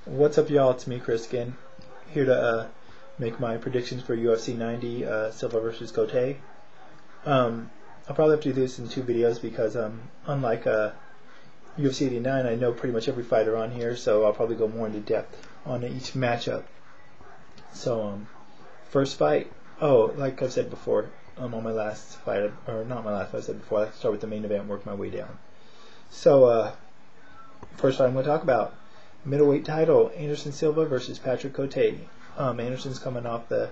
What's up, y'all? It's me, Chris, again, here to make my predictions for UFC 90, Silva versus Cote. I'll probably have to do this in two videos because, unlike UFC 89, I know pretty much every fighter on here, so I'll probably go more into depth on each matchup. So, first fight. Oh, like I've said before, on my last fight, or not my last fight, I said before, I start with the main event and work my way down. So, first fight I'm going to talk about. Middleweight title, Anderson Silva versus Patrick Cote. Anderson's coming off the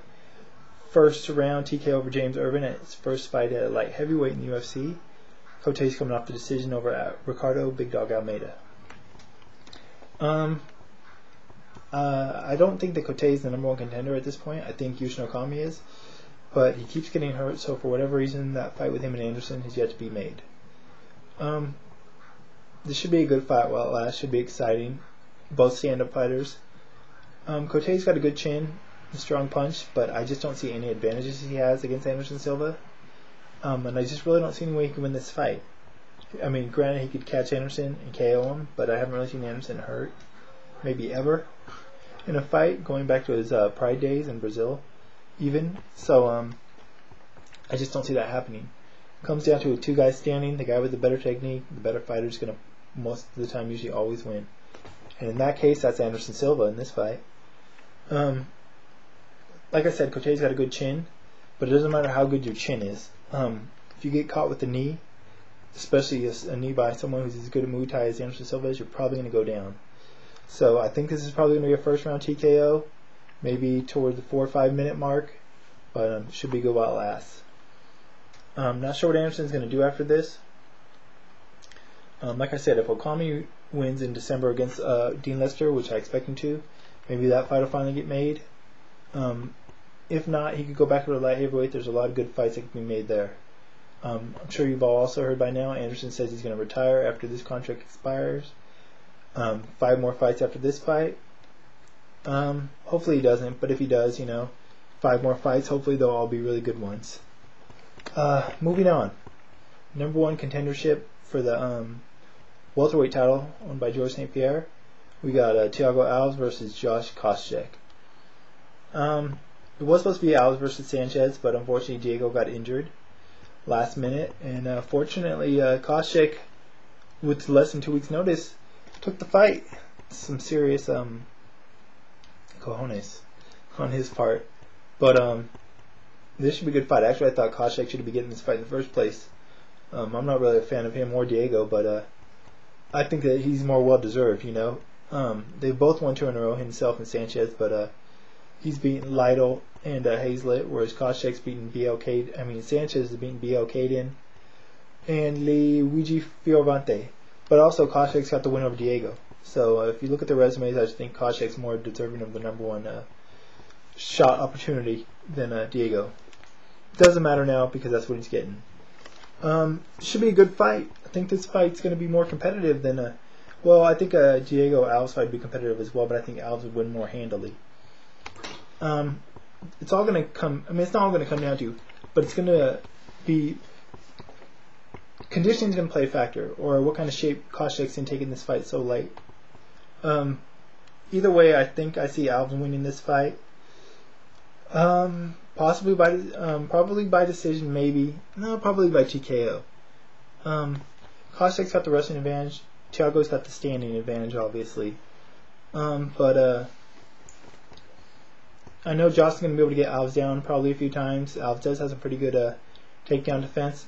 first round TKO over James Irvin at his first fight at light heavyweight in the UFC. Cote's coming off the decision over Ricardo Big Dog Almeida. I don't think that Cote is the number one contender at this point. I think Yushin Okami is, but he keeps getting hurt, so for whatever reason, that fight with him and Anderson has yet to be made. This should be a good fight while it lasts. Should be exciting. Both stand-up fighters. Cote's got a good chin, a strong punch, but I just don't see any advantages he has against Anderson Silva. And I just really don't see any way he can win this fight. I mean, granted, he could catch Anderson and KO him, but I haven't really seen Anderson hurt, maybe ever, in a fight, going back to his Pride days in Brazil, even. So, I just don't see that happening. It comes down to two guys standing. The guy with the better technique, the better fighter, is going to, most of the time, usually always win. And in that case, that's Anderson Silva in this fight. Like I said, Cote's got a good chin, but it doesn't matter how good your chin is. If you get caught with a knee, especially a knee by someone who's as good at Muay Thai as Anderson Silva is, you're probably going to go down. So I think this is probably going to be a first round TKO, maybe toward the 4 or 5 minute mark, but should be good while it lasts. Not sure what Anderson's going to do after this. Like I said, if Okami wins in December against Dean Lester, which I expect him to, maybe that fight will finally get made. If not, he could go back to the light heavyweight. There's a lot of good fights that can be made there. I'm sure you've all also heard by now, Anderson says he's going to retire after this contract expires. 5 more fights after this fight. Hopefully he doesn't, but if he does, 5 more fights, hopefully they'll all be really good ones. Moving on. Number 1 contendership for the welterweight title owned by George St. Pierre. We got Thiago Alves versus Josh Koscheck. It was supposed to be Alves versus Sanchez, but unfortunately Diego got injured last minute, and fortunately Koscheck, with less than 2 weeks' notice, took the fight. Some serious cojones on his part, but this should be a good fight. Actually, I thought Koscheck should be getting this fight in the first place. I'm not really a fan of him or Diego, but I think that he's more well-deserved, They both won 2 in a row, himself and Sanchez, but he's beaten Lytle and Hazlett, whereas Koscheck's beaten Sanchez has beaten BLK and Luigi Fioravante. But also, Koscheck's got the win over Diego. So if you look at the resumes, I just think Koscheck's more deserving of the number 1 shot opportunity than Diego. Doesn't matter now because that's what he's getting. Should be a good fight. I think this fight's going to be more competitive than I think Diego Alves fight would be competitive as well, but I think Alves would win more handily. It's all going to come. It's not all going to come down to, but it's going to be conditioning's going to play a factor, or what kind of shape Koscheck's in taking this fight so late. Either way, I think I see Alves winning this fight. Possibly probably by decision, maybe. No, probably by TKO. Koscheck's got the wrestling advantage. Thiago's got the standing advantage, obviously. But I know Josh is going to be able to get Alves down probably a few times. Alves does have some pretty good takedown defense.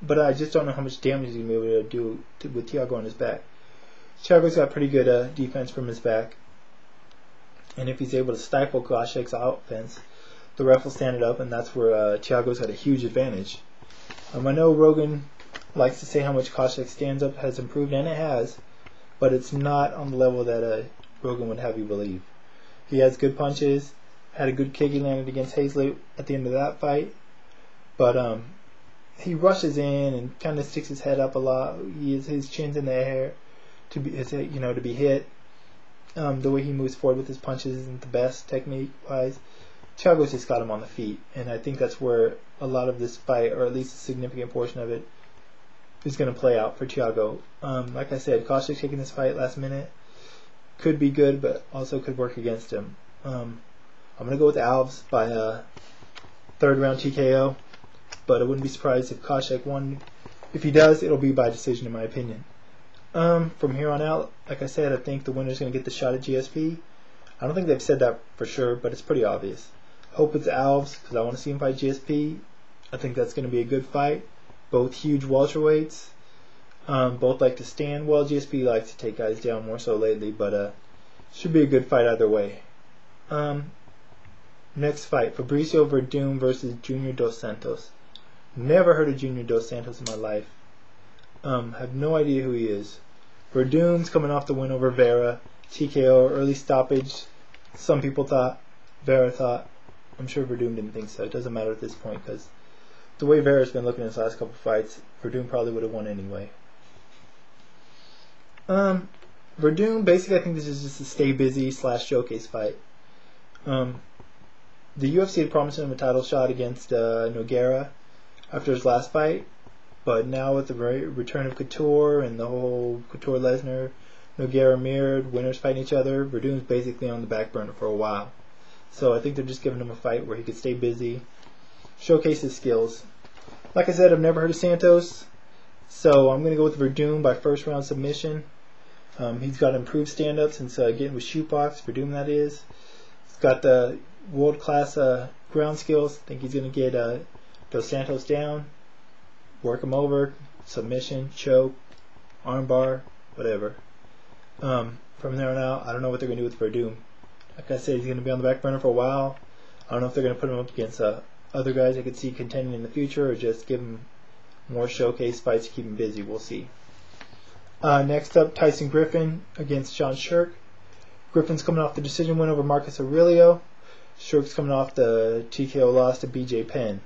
But I just don't know how much damage he's going to be able to do with Thiago on his back. Thiago's got pretty good defense from his back. And if he's able to stifle Koscheck's offense, the ref will stand it up, and that's where Thiago's got a huge advantage. I know Rogan likes to say how much Koscheck stands up has improved, and it has, but it's not on the level that Rogan would have you believe. He has good punches, had a good kick he landed against Hazlett at the end of that fight, but he rushes in and kind of sticks his head up a lot. His chin's in the air to be hit. The way he moves forward with his punches isn't the best technique-wise. Thiago's just got him on the feet, and I think that's where a lot of this fight, or at least a significant portion of it, is going to play out for Thiago. Like I said, Koscheck taking this fight last minute. could be good, but also could work against him. I'm going to go with Alves by a third round TKO, but I wouldn't be surprised if Koscheck won. If he does, it'll be by decision in my opinion. From here on out, like I said, I think the winner's going to get the shot at GSP. I don't think they've said that for sure, but it's pretty obvious. Hope it's Alves, because I want to see him fight GSP. I think that's going to be a good fight. Both huge welterweights. Both like to stand well. GSP likes to take guys down more so lately, but should be a good fight either way. Next fight, Fabricio Verdum versus Junior Dos Santos. Never heard of Junior Dos Santos in my life. Have no idea who he is. Verdum's coming off the win over Vera. TKO, early stoppage. Some people thought. Vera thought. I'm sure Verdum didn't think so. It doesn't matter at this point because the way Vera's been looking in his last couple fights, Verdum probably would have won anyway. Verdum, basically I think this is just a stay busy / showcase fight. The UFC had promised him a title shot against Nogueira after his last fight, but now with the return of Couture and the whole Couture-Lesnar, Nogueira mirrored, winners fighting each other, Verdum's basically on the back burner for a while. So I think they're just giving him a fight where he could stay busy, showcase his skills. Like I said, I've never heard of Santos, so I'm going to go with Verdum by first round submission. He's got improved stand-up since getting with shootbox, Verdum that is. He's got the world-class ground skills. I think he's going to get Dos Santos down, work him over, submission, choke, armbar, whatever. From there on out, I don't know what they're going to do with Verdum. Like I said, he's going to be on the back burner for a while. I don't know if they're going to put him up against other guys I could see contending in the future, or just give him more showcase fights to keep him busy. We'll see. Next up, Tyson Griffin against Sean Shirk. Griffin's coming off the decision win over Marcus Aurelio. Shirk's coming off the TKO loss to BJ Penn.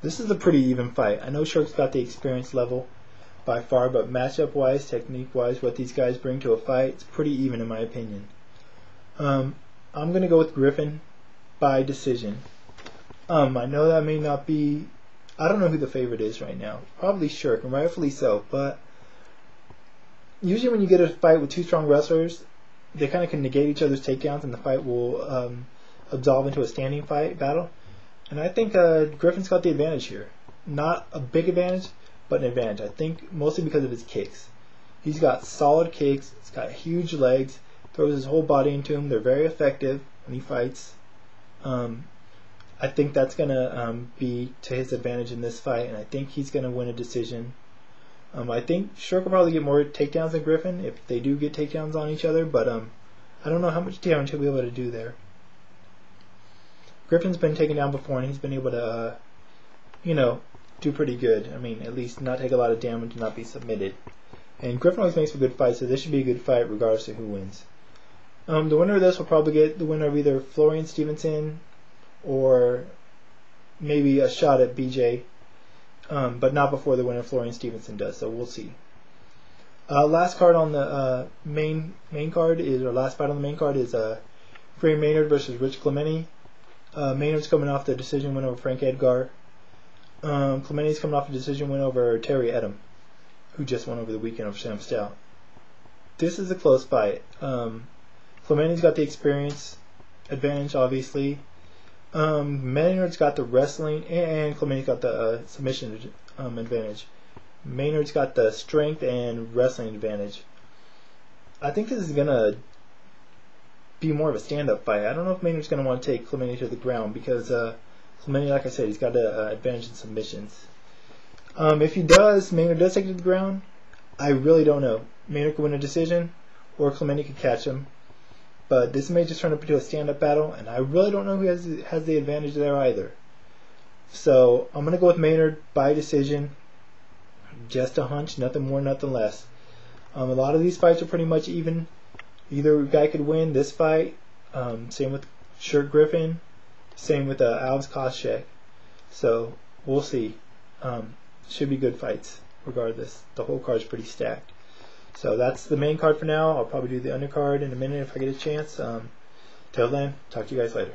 This is a pretty even fight. I know Shirk's got the experience level by far, but matchup-wise, technique-wise, what these guys bring to a fight, it's pretty even in my opinion. I'm going to go with Griffin by decision. I know that may not be... I don't know who the favorite is right now. Probably Shirk, and rightfully so, but usually when you get a fight with two strong wrestlers, they kind of can negate each other's takedowns, and the fight will absolve into a standing fight battle. And I think Griffin's got the advantage here. Not a big advantage, but an advantage. I think mostly because of his kicks. He's got solid kicks. He's got huge legs. Throws his whole body into him. They're very effective when he fights. I think that's going to be to his advantage in this fight, and I think he's going to win a decision. I think Shirk will probably get more takedowns than Griffin if they do get takedowns on each other, but I don't know how much damage he'll be able to do there. Griffin's been taken down before, and he's been able to, do pretty good. I mean, at least not take a lot of damage and not be submitted. And Griffin always makes a good fight, so this should be a good fight regardless of who wins. The winner of this will probably get the winner of either Florian Stevenson or maybe a shot at BJ, but not before the winner Florian Stevenson does, so we'll see. Last card on the main card is, or last fight on the main card is Gray Maynard versus Rich Clemente. Maynard's coming off the decision win over Frank Edgar. Clemente's coming off a decision win over Terry Edom, who just won over the weekend over Sam Stout. This is a close fight. Clemente's got the experience advantage, obviously. Maynard's got the wrestling, and Clemente's got the submission advantage. Maynard's got the strength and wrestling advantage. I think this is going to be more of a stand-up fight. I don't know if Maynard's going to want to take Clemente to the ground because Clemente, like I said, he's got the advantage in submissions. If he does, Maynard does take it to the ground, I really don't know. Maynard could win a decision, or Clemente could catch him. But this may just turn up into a stand-up battle, and I really don't know who has the advantage there either. So I'm going to go with Maynard by decision. Just a hunch, nothing more, nothing less. A lot of these fights are pretty much even. Either guy could win this fight. Same with Shirk Griffin. Same with Alves Koscheck. So we'll see. Should be good fights regardless. The whole card's pretty stacked. So that's the main card for now. I'll probably do the undercard in a minute if I get a chance. Till then, talk to you guys later.